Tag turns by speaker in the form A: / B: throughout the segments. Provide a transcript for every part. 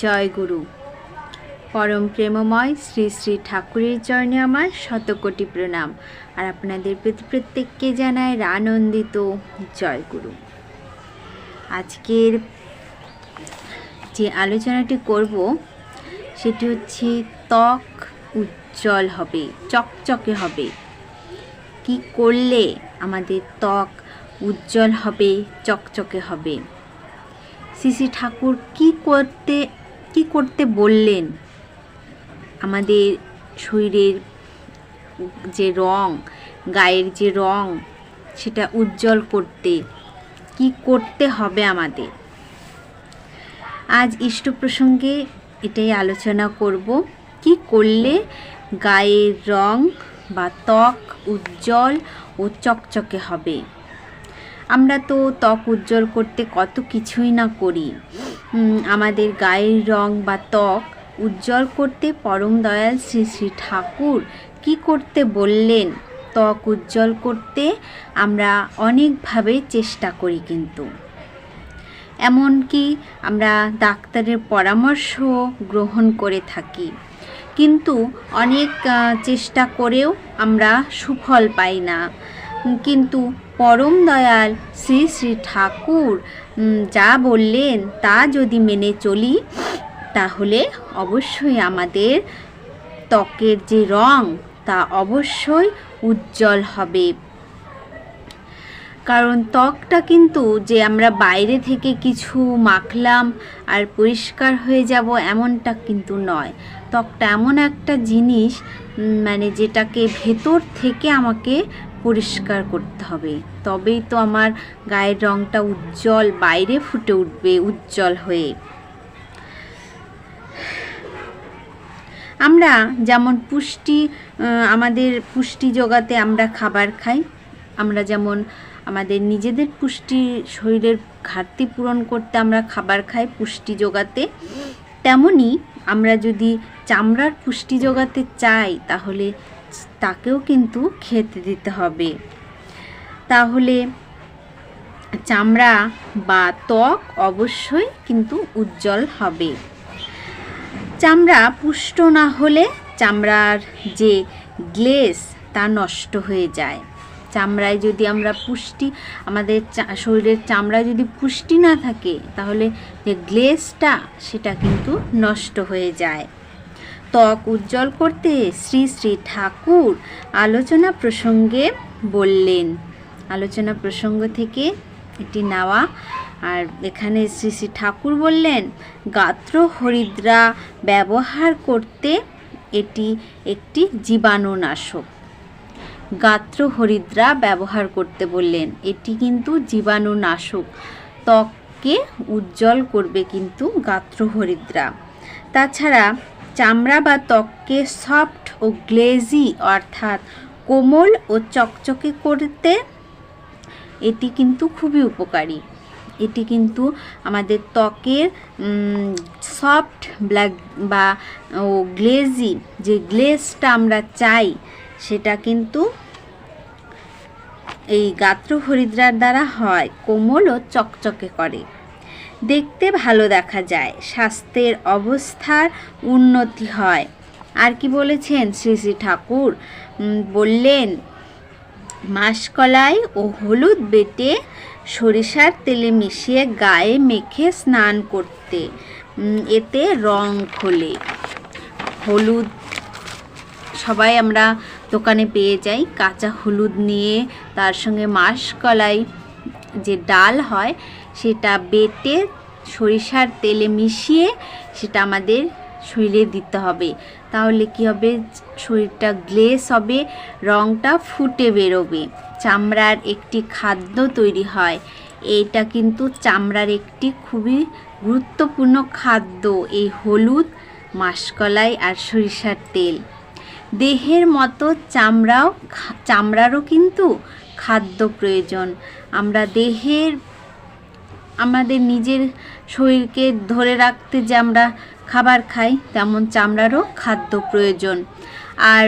A: জয় গুরু। পরম প্রেমময় শ্রী শ্রী ঠাকুরের চরণে আমার শতকোটি প্রণাম। আর আপনাদের প্রত্যেককে জানায় আনন্দিত জয় গুরু। আজকের যে আলোচনাটি করব সেটি হচ্ছে ত্বক উজ্জ্বল হবে, চকচকে হবে। কি করলে আমাদের ত্বক উজ্জ্বল হবে, চকচকে হবে? শ্রী শ্রী ঠাকুর কি করতে বললেন? আমাদের শরীরের যে রং, গায়ের যে রং, সেটা উজ্জ্বল করতে কি করতে হবে আমাদের? আজ ইষ্ট প্রসঙ্গে এটাই আলোচনা করব। কি করলে গায়ের রং বা ত্বক উজ্জ্বল ও চকচকে হবে? আমরা তো ত্বক উজ্জ্বল করতে কত কিছুই না করি। আমাদের গায়ের রং বা ত্বক উজ্জ্বল করতে পরম দয়াল শ্রী শ্রী ঠাকুর কি করতে বললেন? ত্বক উজ্জ্বল করতে আমরা অনেকভাবে চেষ্টা করি, কিন্তু এমনকি আমরা ডাক্তারের পরামর্শ গ্রহণ করে থাকি, কিন্তু অনেক চেষ্টা করেও আমরা সুফল পাই না। কিন্তু পরম দয়াল শ্রী শ্রী ঠাকুর যা বললেন তা যদি মেনে চলি, তাহলে অবশ্যই আমাদের ত্বকের যে রং তা অবশ্যই উজ্জ্বল হবে। কারণ ত্বকটা কিন্তু যে আমরা বাইরে থেকে কিছু মাখলাম আর পরিষ্কার হয়ে যাব এমনটা কিন্তু নয়। ত্বকটা এমন একটা জিনিস, যেটাকে ভেতর থেকে আমাকে পরিষ্কার করতে হবে, তবেই তো আমার গায়ের রংটা উজ্জ্বল বাইরে ফুটে উঠবে উজ্জ্বল হয়ে। আমরা যেমন আমাদের পুষ্টি জোগাতে আমরা খাবার খাই, আমরা যেমন আমাদের নিজেদের শরীরের ঘাটতি পূরণ করতে আমরা খাবার খাই পুষ্টি জোগাতে, তেমনি আমরা যদি চামড়ার পুষ্টি জোগাতে চাই তাহলে তাকেও কিন্তু খেতে দিতে হবে। তাহলে চামড়া বা ত্বক অবশ্যই কিন্তু উজ্জ্বল হবে। চামড়া পুষ্ট না হলে চামড়ার যে গ্লেজ তা নষ্ট হয়ে যায়। চামড়ায় যদি আমাদের শরীরের চামড়ায় যদি পুষ্টি না থাকে, তাহলে যে গ্লেজটা সেটা কিন্তু নষ্ট হয়ে যায়। ত্বক উজ্জ্বল করতে শ্রী শ্রী ঠাকুর আলোচনা প্রসঙ্গে বললেন। আলোচনা প্রসঙ্গ থেকে এটি নেওয়া। আর এখানে শ্রী শ্রী ঠাকুর বললেন গাত্র হরিদ্রা ব্যবহার করতে, এটি একটি জীবাণুনাশক। গাত্র হরিদ্রা ব্যবহার করতে বললেন, এটি কিন্তু জীবাণুনাশক। ত্বককে উজ্জ্বল করবে কিন্তু গাত্র হরিদ্রা। তাছাড়া চামড়া বা ত্বককে সফট ও গ্লেজি অর্থাৎ কোমল ও চকচকে করতে এটি কিন্তু খুবই উপকারী। এটি কিন্তু আমাদের ত্বকের সফট ব্ল্যাক বা গ্লেজি যে গ্লেজটা আমরা চাই, সেটা কিন্তু এই গাত্র হরিদ্রার দ্বারা হয়, কোমল ও চকচকে করে, দেখতে ভালো দেখা যায়, স্বাস্থ্যের অবস্থার উন্নতি হয়। আর কি বলেছেন শ্রী শ্রী ঠাকুর? বললেন মাসকলাই ও হলুদ বেটে সরিষার তেলে মিশিয়ে গায়ে মেখে স্নান করতে, এতে রং খোলে। হলুদ সবাই আমরা দোকানে পেয়ে যাই, কাঁচা হলুদ নিয়ে তার সঙ্গে মাসকলাই যে ডাল হয় সেটা বেটে সরিষার তেলে মিশিয়ে সেটা আমাদের শরীরে দিতে হবে। তাহলে কি হবে? শরীরটা গ্লেজ হবে, রংটা ফুটে বেরোবে। চামড়ার একটি খাদ্য তৈরি হয়, এটা কিন্তু চামড়ার একটি খুবই গুরুত্বপূর্ণ খাদ্য, এই হলুদ, মাসকলাই আর সরিষার তেল। দেহের মতো চামড়ারও কিন্তু খাদ্য প্রয়োজন। আমরা আমাদের নিজের শরীরকে ধরে রাখতে যে আমরা খাবার খাই, তেমন চামড়ারও খাদ্য প্রয়োজন। আর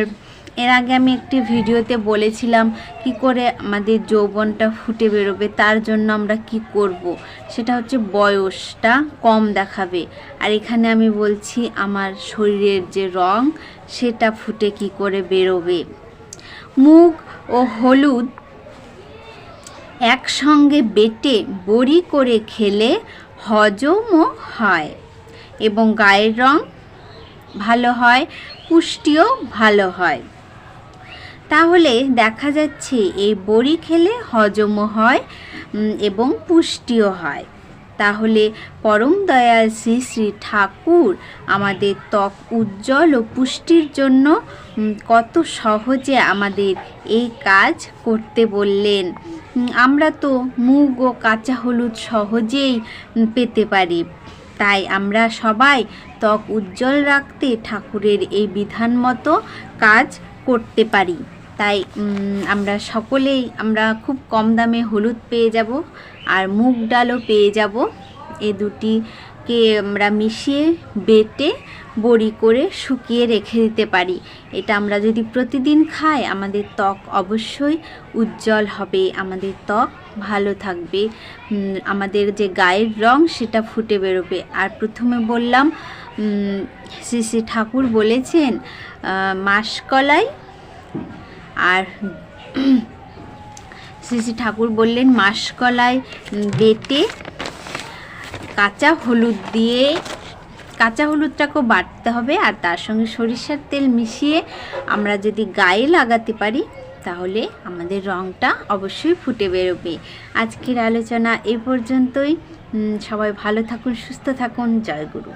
A: এর আগে আমি একটি ভিডিওতে বলেছিলাম কি করে আমাদের যৌবনটা ফুটে বেরোবে, তার জন্য আমরা কি করব। সেটা হচ্ছে বয়সটা কম দেখাবে। আর এখানে আমি বলছি আমার শরীরের যে রং সেটা ফুটে কি করে বেরোবে। মুগ ও হলুদ একসঙ্গে বেটে বড়ি করে খেলে হজমও হয় এবং গায়ের রং ভালো হয়, পুষ্টিও ভালো হয়। তাহলে দেখা যাচ্ছে এই বড়ি খেলে হজমও হয় এবং পুষ্টিও হয়। তাহলে পরম দয়াল শ্রী শ্রী ঠাকুর আমাদের ত্বক উজ্জ্বল ও পুষ্টির জন্য কত সহজে আমাদের এই কাজ করতে বললেন। আমরা তো মুগ ও কাঁচা হলুদ সহজেই পেতে পারি, তাই আমরা সবাই ত্বক উজ্জ্বল রাখতে ঠাকুরের এই বিধান মতো কাজ করতে পারি। তাই আমরা সকলেই আমরা খুব কম দামে হলুদ পেয়ে যাব আর মুগ ডালও পেয়ে যাব। এই দুটিকে আমরা মিশিয়ে বেটে বড়ি করে শুকিয়ে রেখে দিতে পারি। এটা আমরা যদি প্রতিদিন খাই আমাদের ত্বক অবশ্যই উজ্জ্বল হবে, আমাদের ত্বক ভালো থাকবে, আমাদের যে গায়ের রং সেটা ফুটে বেরোবে। আর প্রথমে বললাম শ্রী শ্রী ঠাকুর বলেছেন মাসকলাই, আর শ্রী শ্রী ঠাকুর বললেন মাসকলাই বেটে কাঁচা হলুদ দিয়ে, কাঁচা হলুদটাকেও বাটতে হবে আর তার সঙ্গে সরিষার তেল মিশিয়ে আমরা যদি গায়ে লাগাতে পারি তাহলে আমাদের রঙটা অবশ্যই ফুটে বেরোবে। আজকের আলোচনা এ পর্যন্তই। সবাই ভালো থাকুন, সুস্থ থাকুন। জয় গুরু।